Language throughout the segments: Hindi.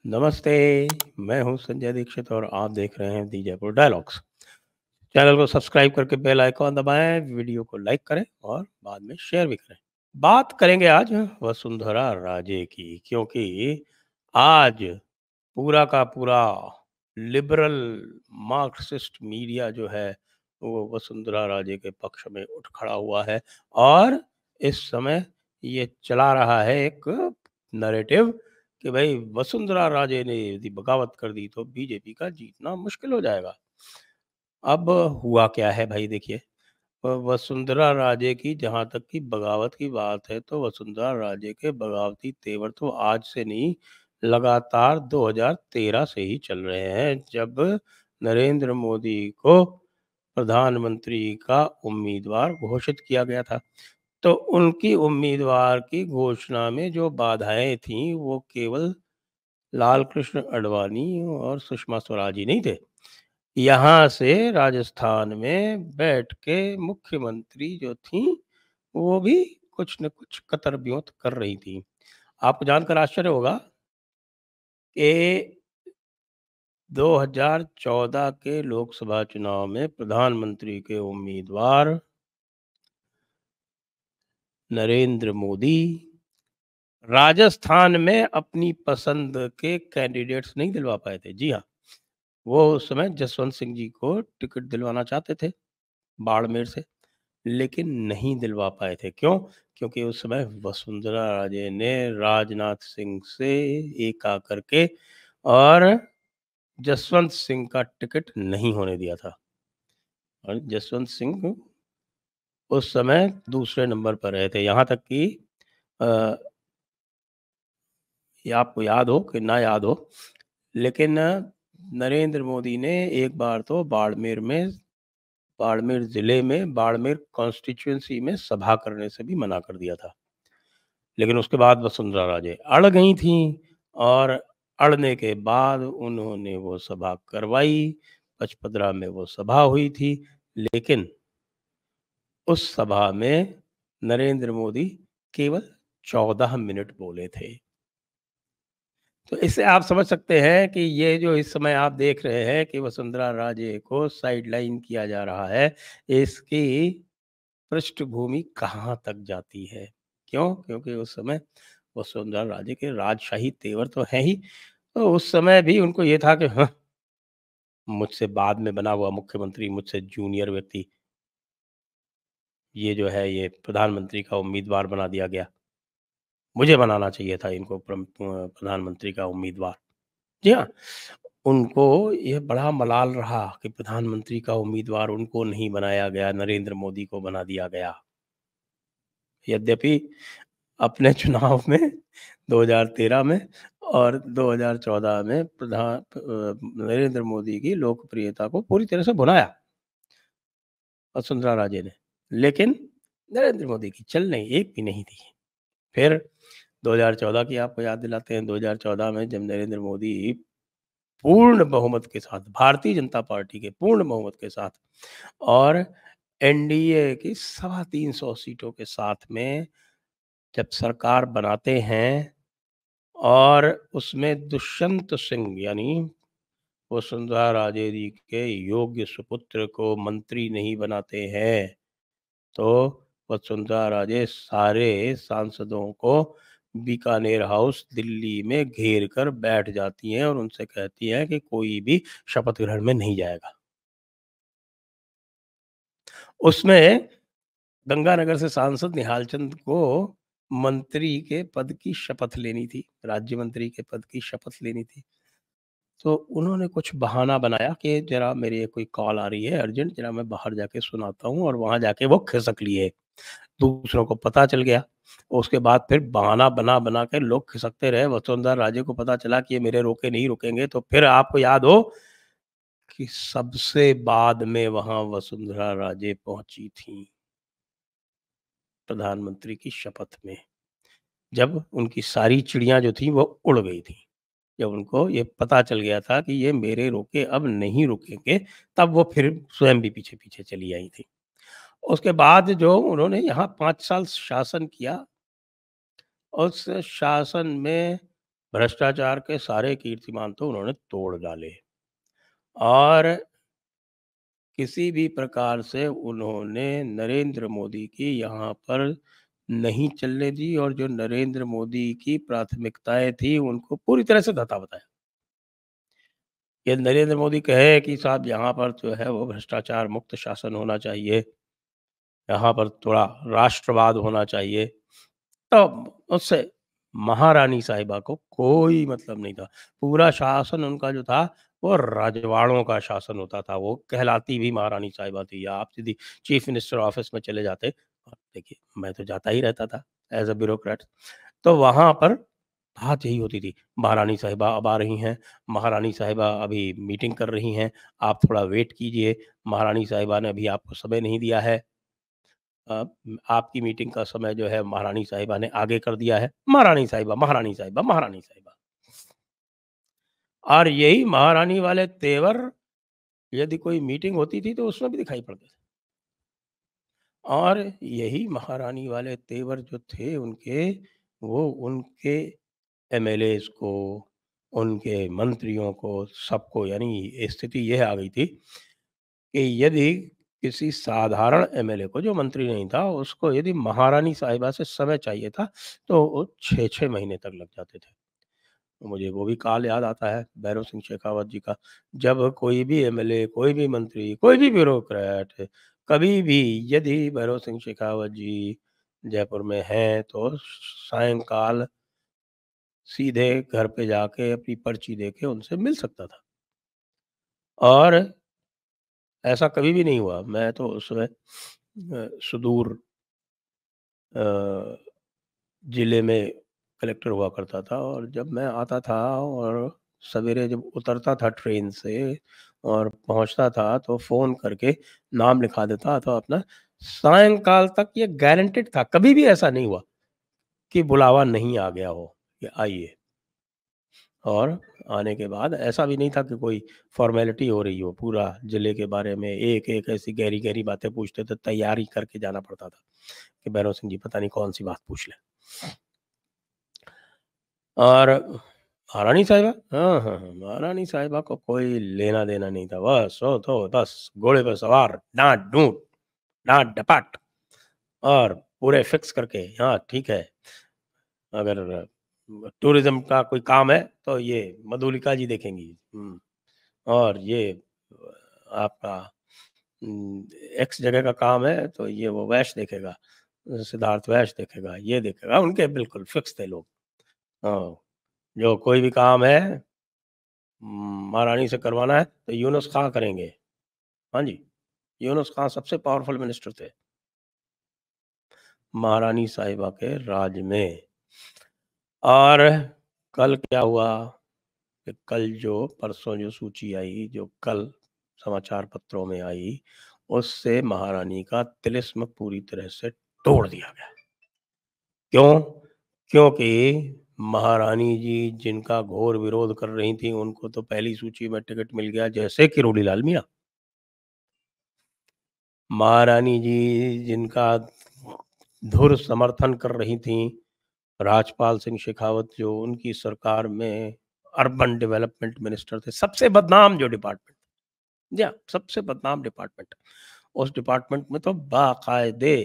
नमस्ते, मैं हूँ संजय दीक्षित और आप देख रहे हैं दी जयपुर डायलॉग्स। चैनल को सब्सक्राइब करके बेल आइकॉन दबाएं, वीडियो को लाइक करें और बाद में शेयर भी करें। बात करेंगे आज वसुंधरा राजे की, क्योंकि आज पूरा का पूरा लिबरल मार्क्सिस्ट मीडिया जो है वो वसुंधरा राजे के पक्ष में उठ खड़ा हुआ है और इस समय ये चला रहा है एक नैरेटिव कि भाई वसुंधरा राजे ने यदि बगावत कर दी तो बीजेपी का जीतना मुश्किल हो जाएगा। अब हुआ क्या है भाई, देखिए, वसुंधरा राजे की जहाँ तक की बगावत की बात है तो वसुंधरा राजे के बगावती तेवर तो आज से नहीं, लगातार 2013 से ही चल रहे हैं, जब नरेंद्र मोदी को प्रधानमंत्री का उम्मीदवार घोषित किया गया था। तो उनकी उम्मीदवार की घोषणा में जो बाधाएं थीं वो केवल लाल कृष्ण आडवाणी और सुषमा स्वराज ही नहीं थे। यहाँ से राजस्थान में बैठ के मुख्यमंत्री जो थीं, वो भी कुछ न कुछ कतरबियों कर रही थीं। आपको जानकर आश्चर्य होगा कि 2014 के लोकसभा चुनाव में प्रधानमंत्री के उम्मीदवार नरेंद्र मोदी राजस्थान में अपनी पसंद के कैंडिडेट्स नहीं दिलवा पाए थे। जी हाँ, वो उस समय जसवंत सिंह जी को टिकट दिलवाना चाहते थे बाड़मेर से, लेकिन नहीं दिलवा पाए थे। क्यों? क्योंकि उस समय वसुंधरा राजे ने राजनाथ सिंह से एक आकर के और जसवंत सिंह का टिकट नहीं होने दिया था और जसवंत सिंह उस समय दूसरे नंबर पर रहे थे। यहाँ तक कि अ, ये आपको याद हो कि ना याद हो, लेकिन नरेंद्र मोदी ने एक बार तो बाड़मेर ज़िले में बाड़मेर कॉन्स्टिट्यूएंसी में सभा करने से भी मना कर दिया था। लेकिन उसके बाद वसुंधरा राजे अड़ गई थीं और अड़ने के बाद उन्होंने वो सभा करवाई। पचपदरा में वो सभा हुई थी, लेकिन उस सभा में नरेंद्र मोदी केवल 14 मिनट बोले थे। तो इससे आप समझ सकते हैं कि ये जो इस समय आप देख रहे हैं कि वसुंधरा राजे को साइडलाइन किया जा रहा है, इसकी पृष्ठभूमि कहाँ तक जाती है। क्यों? क्योंकि उस समय वसुंधरा राजे के राजशाही तेवर तो हैं ही, तो उस समय भी उनको ये था कि मुझसे बाद में बना हुआ मुख्यमंत्री, मुझसे जूनियर व्यक्ति, ये जो है ये प्रधानमंत्री का उम्मीदवार बना दिया गया। मुझे बनाना चाहिए था इनको प्रधानमंत्री का उम्मीदवार। जी हाँ, उनको ये बड़ा मलाल रहा कि प्रधानमंत्री का उम्मीदवार उनको नहीं बनाया गया, नरेंद्र मोदी को बना दिया गया। यद्यपि अपने चुनाव में 2013 में और 2014 में नरेंद्र मोदी की लोकप्रियता को पूरी तरह से भुनाया वसुंधरा राजे ने, लेकिन नरेंद्र मोदी की चल नहीं, एक भी नहीं थी। फिर 2014 की आपको याद दिलाते हैं। 2014 में जब नरेंद्र मोदी पूर्ण बहुमत के साथ, भारतीय जनता पार्टी के पूर्ण बहुमत के साथ और एनडीए की 325 सीटों के साथ में जब सरकार बनाते हैं और उसमें दुष्यंत सिंह यानी वसुंधरा राजे जी के योग्य सुपुत्र को मंत्री नहीं बनाते हैं, तो वसुंधरा राजे सारे सांसदों को बीकानेर हाउस दिल्ली में घेर कर बैठ जाती हैं और उनसे कहती हैं कि कोई भी शपथ ग्रहण में नहीं जाएगा। उसमें गंगानगर से सांसद निहाल चंद को मंत्री के पद की शपथ लेनी थी, राज्य मंत्री के पद की शपथ लेनी थी। तो उन्होंने कुछ बहाना बनाया कि ज़रा मेरी कोई कॉल आ रही है अर्जेंट, ज़रा मैं बाहर जाके सुनाता हूँ, और वहाँ जाके वो खिसक लिए। दूसरों को पता चल गया। उसके बाद फिर बहाना बना-बना के लोग खिसकते रहे। वसुंधरा राजे को पता चला कि ये मेरे रोके नहीं रुकेंगे, तो फिर आपको याद हो कि सबसे बाद में वहाँ वसुंधरा राजे पहुँची थीं, प्रधानमंत्री की शपथ में। जब उनकी सारी चिड़ियाँ जो थीं वो उड़ गई थीं। जब उनको ये पता चल गया था कि ये मेरे रोके अब नहीं रुकेंगे, तब वो फिर स्वयं भी पीछे-पीछे चली आई थीं। उसके बाद जो उन्होंने यहाँ 5 साल शासन किया, उस शासन में भ्रष्टाचार के सारे कीर्तिमान तो उन्होंने तोड़ डाले और किसी भी प्रकार से उन्होंने नरेंद्र मोदी की यहाँ पर नहीं चलने दी और जो नरेंद्र मोदी की प्राथमिकताएँ थी, उनको पूरी तरह से धता बताया। ये नरेंद्र मोदी कहे कि साहब यहाँ पर जो है वो भ्रष्टाचार मुक्त शासन होना चाहिए, यहाँ पर थोड़ा राष्ट्रवाद होना चाहिए, तब उससे महारानी साहिबा को कोई मतलब नहीं था। पूरा शासन उनका जो था, वो रजवाड़ों का शासन होता था, वो कहलाती भी महारानी साहिबा थी। या आप सीधी चीफ मिनिस्टर ऑफ़िस में चले जाते और देखिए, मैं तो जाता ही रहता था एज़ अ ब्यूरोक्रेट। तो वहाँ पर बात यही होती थी, महारानी साहिबा अब आ रही हैं, महारानी साहिबा अभी मीटिंग कर रही हैं, आप थोड़ा वेट कीजिए, महारानी साहिबा ने अभी आपको समय नहीं दिया है। आपकी मीटिंग का समय जो है महारानी साहिबा ने आगे कर दिया है। महारानी साहिबा, महारानी साहिबा, महारानी साहिबा। और यही महारानी वाले तेवर यदि कोई मीटिंग होती थी तो उसमें भी दिखाई पड़ते थे। और यही महारानी वाले तेवर जो थे उनके, वो उनके एमएलएज़ को, उनके मंत्रियों को, सबको, यानी स्थिति यह आ गई थी कि यदि किसी साधारण एमएलए को, जो मंत्री नहीं था, उसको यदि महारानी साहिबा से समय चाहिए था, तो वो 6-6 महीने तक लग जाते थे। मुझे वो भी काल याद आता है भैरव सिंह शेखावत जी का, जब कोई भी एमएलए, कोई भी मंत्री, कोई भी ब्यूरोक्रेट, कभी भी यदि भैरव सिंह शेखावत जी जयपुर में हैं, तो सायंकाल सीधे घर पे जाके अपनी पर्ची देके उनसे मिल सकता था। और ऐसा कभी भी नहीं हुआ। मैं तो उस समय सुदूर अ, ज़िले में कलेक्टर हुआ करता था और जब मैं आता था और सवेरे जब उतरता था ट्रेन से और पहुँचता था तो फ़ोन करके नाम लिखा देता था अपना। सायंकाल तक ये गारंटीड था, कभी भी ऐसा नहीं हुआ कि बुलावा नहीं आ गया हो कि आइए। और आने के बाद ऐसा भी नहीं था कि कोई फ़ॉर्मेलिटी हो रही हो, पूरा ज़िले के बारे में एक-एक ऐसी गहरी-गहरी बातें पूछते थे, तैयारी करके जाना पड़ता था कि भैरव सिंह जी पता नहीं कौन-सी बात पूछ लें। और महारानी साहिबा, हाँ, हाँ, हाँ, महारानी साहिबा को कोई लेना-देना नहीं था। बस वो तो बस घोड़े पे सवार, डाँट-डूँट, डाँट-डपाट और पूरे फिक्स करके, हाँ, ठीक है, अगर टूरिज़्म का कोई काम है, तो ये मधुलिका जी देखेंगी। और ये आपका एक्स जगह का काम है, तो ये वो वैश देखेगा, सिद्धार्थ वैश देखेगा, ये देखेगा, उनके बिल्कुल फिक्स थे लोग। हाँ, जो कोई भी काम है महारानी से करवाना है, तो यूनुस खां करेंगे। हाँ जी, यूनुस खां सबसे पावरफुल मिनिस्टर थे, महारानी साहिबा के राज में। और कल क्या हुआ कि कल जो परसों जो सूची आई, जो कल समाचार पत्रों में आई, उससे महारानी का तिलिस्म पूरी तरह से तोड़ दिया गया। क्यों? क्योंकि महारानी जी जिनका घोर विरोध कर रही थीं, उनको तो पहली सूची में टिकट मिल गया, जैसे किरोड़ीलाल मीणा। महारानी जी जिनका धुर समर्थन कर रही थीं, राजपाल सिंह शेखावत जो उनकी सरकार में अर्बन डेवलपमेंट मिनिस्टर थे, सबसे बदनाम जो डिपार्टमेंट, जी हाँ, सबसे बदनाम डिपार्टमेंट। उस डिपार्टमेंट में तो बाकायदे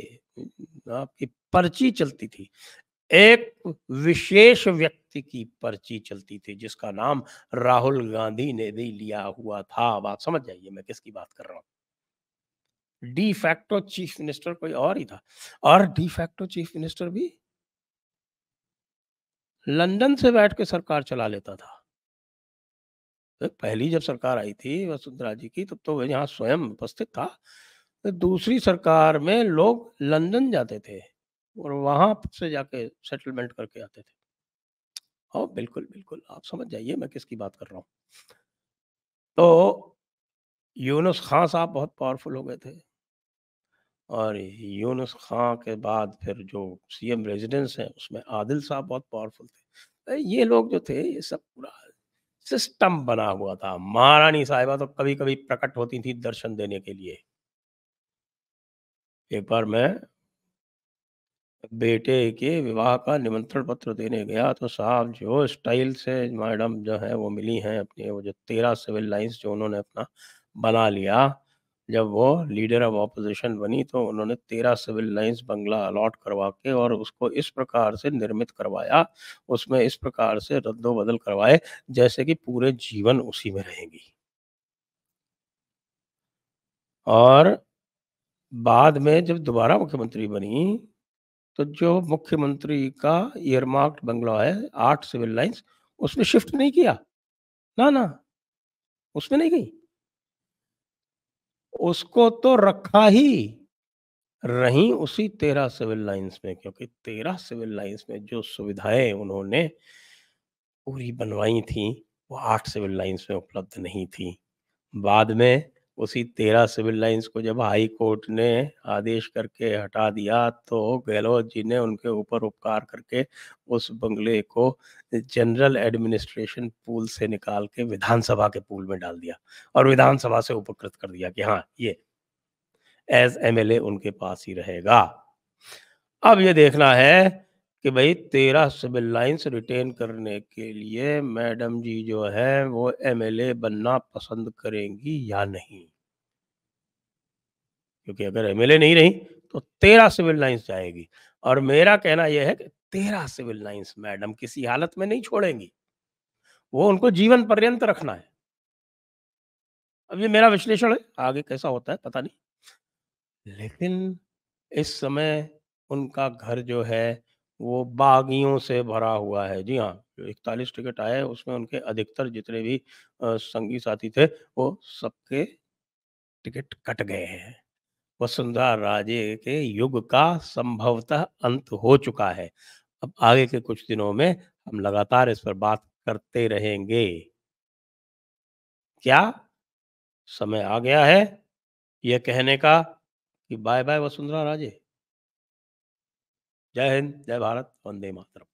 आपकी पर्ची चलती थी। एक विशेष व्यक्ति की पर्ची चलती थी जिसका नाम राहुल गांधी ने भी लिया हुआ था। अब आप समझ जाइए मैं किसकी बात कर रहा हूँ। डी फैक्टो चीफ मिनिस्टर कोई और ही था और डी फैक्टो चीफ मिनिस्टर भी लंदन से बैठ के सरकार चला लेता था। तो पहली जब सरकार आई थी वसुंधरा जी की, तब तो वह यहाँ स्वयं उपस्थित था। तो दूसरी सरकार में लोग लंदन जाते थे और वहां से जाके सेटलमेंट करके आते थे। हाँ, बिल्कुल, बिल्कुल, आप समझ जाइए मैं किसकी बात कर रहा हूँ। तो यूनुस खान साहब बहुत पावरफुल हो गए थे और यूनुस खान के बाद फिर जो सीएम रेजिडेंस है उसमें आदिल साहब बहुत पावरफुल थे। ये लोग जो थे ये सब पूरा सिस्टम बना हुआ था। महारानी साहिबा तो कभी-कभी प्रकट होती थी दर्शन देने के लिए। एक बार मैं बेटे के विवाह का निमंत्रण पत्र देने गया तो साहब जो स्टाइल से मैडम जो है वो मिली हैं अपनी, वो जो 13 सिविल लाइन्स जो उन्होंने अपना बना लिया। जब वो लीडर ऑफ ऑपोज़िशन बनी तो उन्होंने 13 सिविल लाइन्स बंगला अलॉट करवा के और उसको इस प्रकार से निर्मित करवाया, उसमें इस प्रकार से रद्दो-बदल करवाए जैसे कि पूरे जीवन उसी में रहेंगी। और बाद में जब दोबारा मुख्यमंत्री बनी तो जो मुख्यमंत्री का ईयरमार्क्ड बंगला है 8 सिविल लाइन्स, उसमें शिफ्ट नहीं किया। ना, ना, उसमें नहीं गई। उसको तो रखा ही, रहीं उसी 13 सिविल लाइन्स में, क्योंकि 13 सिविल लाइन्स में जो सुविधाएँ उन्होंने पूरी बनवाई थीं, वो 8 सिविल लाइन्स में उपलब्ध नहीं थीं। बाद में उसी 13 सिविल लाइन्स को जब हाई कोर्ट ने आदेश करके हटा दिया, तो गहलोत जी ने उनके ऊपर उपकार करके उस बंगले को जनरल एडमिनिस्ट्रेशन पूल से निकाल के विधानसभा के पूल में डाल दिया और विधानसभा से उपकृत कर दिया कि हाँ, ये एज़ एमएलए उनके पास ही रहेगा। अब ये देखना है कि भई 13 सिविल लाइन्स रिटेन करने के लिए मैडम जी जो हैं वो एमएलए बनना पसंद करेंगी या नहीं? क्योंकि अगर एमएलए नहीं रहीं तो 13 सिविल लाइन्स जाएगी और मेरा कहना ये है कि 13 सिविल लाइन्स मैडम किसी हालत में नहीं छोड़ेंगी। वो उनको जीवन पर्यंत रखना है। अब ये मेरा विश्लेषण है, आगे कैसा होता है पता नहीं। लेकिन इस समय उनका घर जो है, वो बागियों से भरा हुआ है। जी हाँ, जो 41 टिकट आए उसमें उनके अधिकतर जितने भी संगी साथी थे, वो सबके टिकट कट गए हैं। वसुंधरा राजे के युग का संभवतः अंत हो चुका है। अब आगे के कुछ दिनों में हम लगातार इस पर बात करते रहेंगे। क्या समय आ गया है ये कहने का कि बाय-बाय वसुंधरा राजे? जय हिंद, जय भारत, वंदे मातरम।